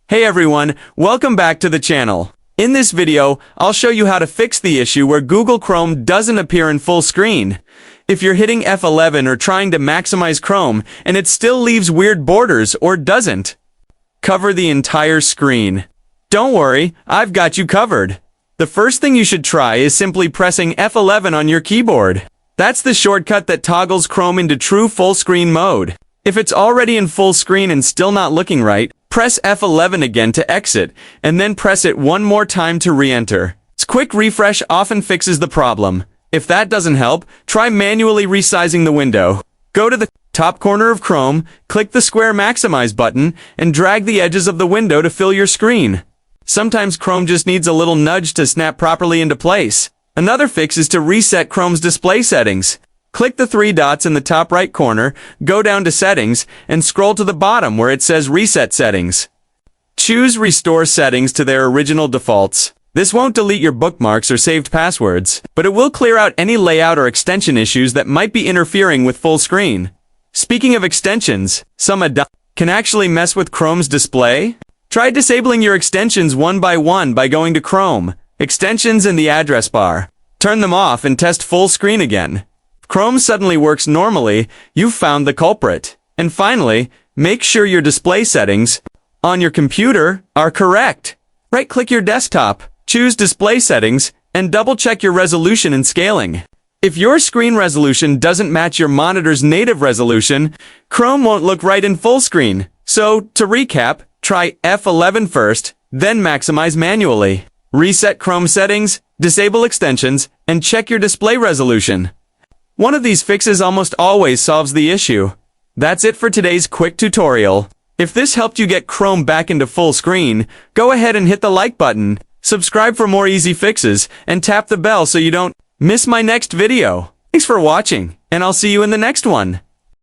Hey everyone, welcome back to the channel. In this video, I'll show you how to fix the issue where Google Chrome doesn't appear in full screen. If you're hitting F11 or trying to maximize Chrome and it still leaves weird borders or doesn't, cover the entire screen. Don't worry, I've got you covered. The first thing you should try is simply pressing F11 on your keyboard. That's the shortcut that toggles Chrome into true full screen mode. If it's already in full screen and still not looking right, press F11 again to exit, and then press it one more time to re-enter. This quick refresh often fixes the problem. If that doesn't help, try manually resizing the window. Go to the top corner of Chrome, click the square maximize button, and drag the edges of the window to fill your screen. Sometimes Chrome just needs a little nudge to snap properly into place. Another fix is to reset Chrome's display settings. Click the three dots in the top right corner, go down to Settings, and scroll to the bottom where it says Reset Settings. Choose Restore Settings to their original defaults. This won't delete your bookmarks or saved passwords, but it will clear out any layout or extension issues that might be interfering with full screen. Speaking of extensions, some add-ons can actually mess with Chrome's display. Try disabling your extensions one by going to Chrome, Extensions in the address bar. Turn them off and test full screen again. Chrome suddenly works normally, you've found the culprit. And finally, make sure your display settings on your computer are correct. Right-click your desktop, choose Display Settings, and double-check your resolution and scaling. If your screen resolution doesn't match your monitor's native resolution, Chrome won't look right in full screen. So, to recap, try F11 first, then maximize manually. Reset Chrome settings, disable extensions, and check your display resolution. One of these fixes almost always solves the issue. That's it for today's quick tutorial. If this helped you get Chrome back into full screen, go ahead and hit the like button, subscribe for more easy fixes, and tap the bell so you don't miss my next video. Thanks for watching, and I'll see you in the next one.